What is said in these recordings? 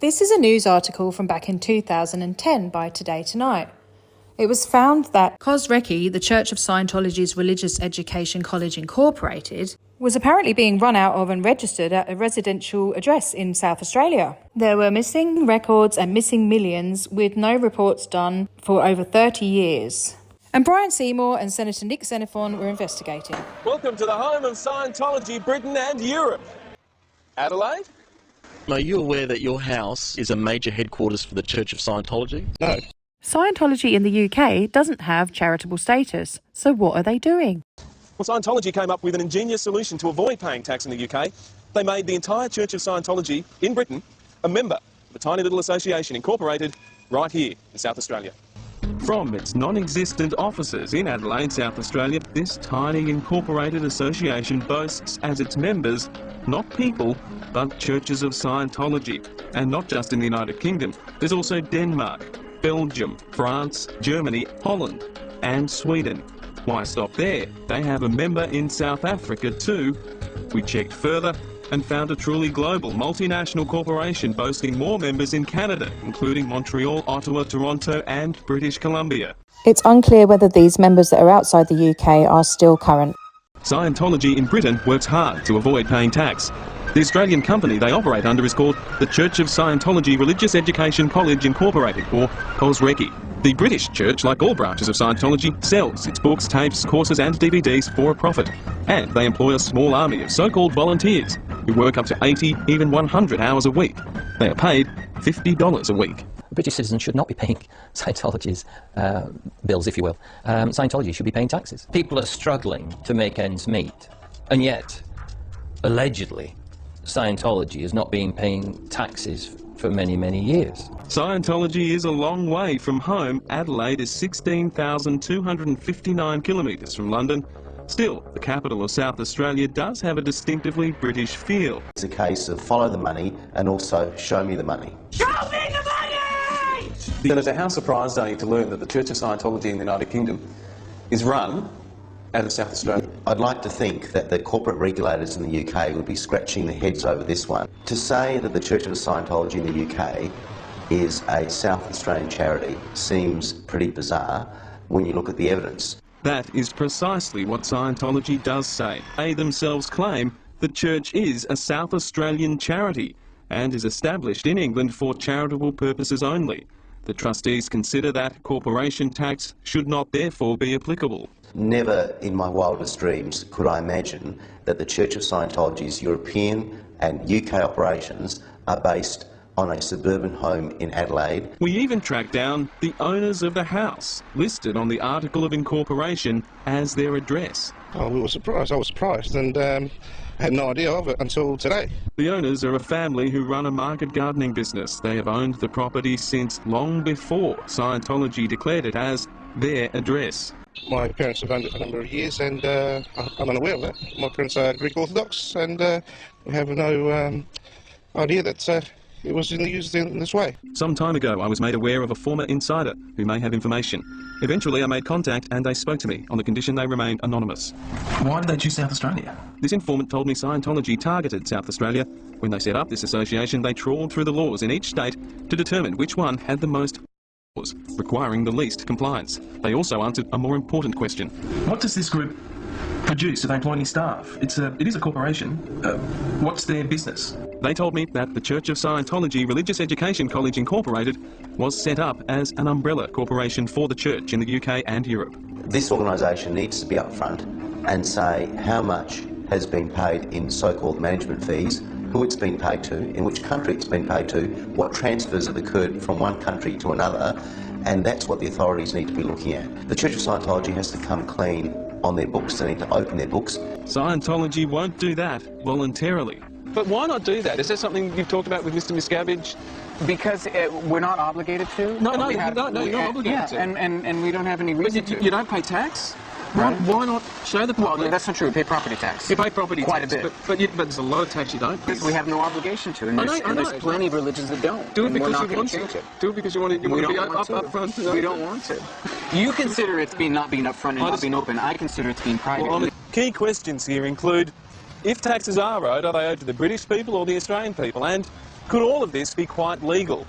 This is a news article from back in 2010 by Today Tonight. It was found that Cosreci, the Church of Scientology's Religious Education College Incorporated, was apparently being run out of and registered at a residential address in South Australia. There were missing records and missing millions, with no reports done for over 30 years. And Brian Seymour and Senator Nick Xenophon were investigating. Welcome to the home of Scientology, Britain and Europe. Adelaide? Are you aware that your house is a major headquarters for the Church of Scientology? No. Scientology in the UK doesn't have charitable status, so what are they doing? Well, Scientology came up with an ingenious solution to avoid paying tax in the UK. They made the entire Church of Scientology in Britain a member of a tiny little association incorporated right here in South Australia. From its non-existent offices in Adelaide, South Australia, this tiny incorporated association boasts as its members not people, but churches of Scientology. And not just in the United Kingdom. There's also Denmark, Belgium, France, Germany, Holland and Sweden. Why stop there? They have a member in South Africa too. We checked further and found a truly global multinational corporation boasting more members in Canada, including Montreal, Ottawa, Toronto and British Columbia. It's unclear whether these members that are outside the UK are still current. Scientology in Britain works hard to avoid paying tax. The Australian company they operate under is called the Church of Scientology Religious Education College Incorporated, or Cosreci. The British Church, like all branches of Scientology, sells its books, tapes, courses and DVDs for a profit. And they employ a small army of so-called volunteers who work up to 80, even 100 hours a week. They are paid $50 a week. British citizens should not be paying Scientology's bills, if you will. Scientology should be paying taxes. People are struggling to make ends meet, and yet, allegedly, Scientology has not been paying taxes for many, many years. Scientology is a long way from home. Adelaide is 16,259 kilometres from London. Still, the capital of South Australia does have a distinctively British feel. It's a case of follow the money and also show me the money. Show me the money! Senator, how surprised are you to learn that the Church of Scientology in the United Kingdom is run out of South Australia? I'd like to think that the corporate regulators in the UK would be scratching their heads over this one. To say that the Church of Scientology in the UK is a South Australian charity seems pretty bizarre when you look at the evidence. That is precisely what Scientology does say. They themselves claim the church is a South Australian charity and is established in England for charitable purposes only. The trustees consider that corporation tax should not therefore be applicable. Never in my wildest dreams could I imagine that the Church of Scientology's European and UK operations are based on a suburban home in Adelaide. We even tracked down the owners of the house, listed on the article of incorporation as their address. Oh, we were surprised. I was surprised and had no idea of it until today. The owners are a family who run a market gardening business. They have owned the property since long before Scientology declared it as their address. My parents have owned it for a number of years and I'm unaware of that. My parents are Greek Orthodox and we have no idea that it was used in this way. Some time ago I was made aware of a former insider who may have information. Eventually I made contact and they spoke to me on the condition they remained anonymous. Why did they choose South Australia? This informant told me Scientology targeted South Australia. When they set up this association, they trawled through the laws in each state to determine which one had the most laws, requiring the least compliance. They also answered a more important question. What does this group produce? Do they employ any staff? It is a corporation. What's their business? They told me that the Church of Scientology Religious Education College Incorporated was set up as an umbrella corporation for the church in the UK and Europe. This organisation needs to be upfront and say how much has been paid in so-called management fees, who it's been paid to, in which country it's been paid to, what transfers have occurred from one country to another, and that's what the authorities need to be looking at. The Church of Scientology has to come clean on their books. They need to open their books. Scientology won't do that voluntarily. But why not do that? Is that something you've talked about with Mr. Miscavige? Because we're not obligated to. No, you're not obligated to. And we don't have any reason to. You don't pay tax? Right. Why not show the public? Well, that's not true. We pay property tax. You pay property quite tax, a bit. But there's a lot of tax you don't pay. We have no obligation to, and there's plenty of religions that don't. Do it because you want to. Do it because you want to. You want to be up front. We don't want to. You consider it not being upfront and not being open. I consider it to being private. Well, key questions here include: if taxes are owed they owed to the British people or the Australian people? And Could all of this be quite legal?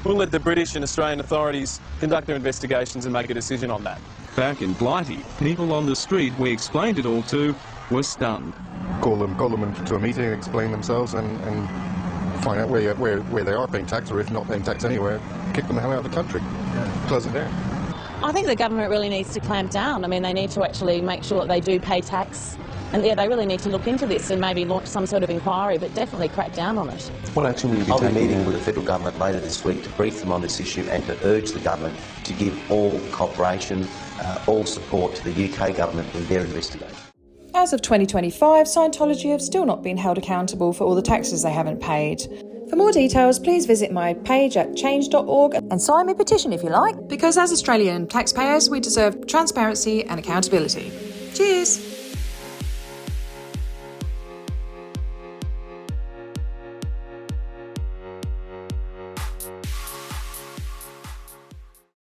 We'll let the British and Australian authorities conduct their investigations and make a decision on that. Back in Blighty, people on the street we explained it all to were stunned. Call them into a meeting and explain themselves and find out where they are paying tax, or if not paying tax anywhere, kick them the hell out of the country. Close it down. I think the government really needs to clamp down. I mean, they need to actually make sure that they do pay tax. And yeah, they really need to look into this and maybe launch some sort of inquiry, but definitely crack down on it. What action will you be taking? I'll be meeting with the federal government later this week to brief them on this issue and to urge the government to give all cooperation, all support to the UK government in their investigation. As of 2025, Scientology have still not been held accountable for all the taxes they haven't paid. For more details, please visit my page at change.org and sign my petition if you like, because as Australian taxpayers, we deserve transparency and accountability. Cheers!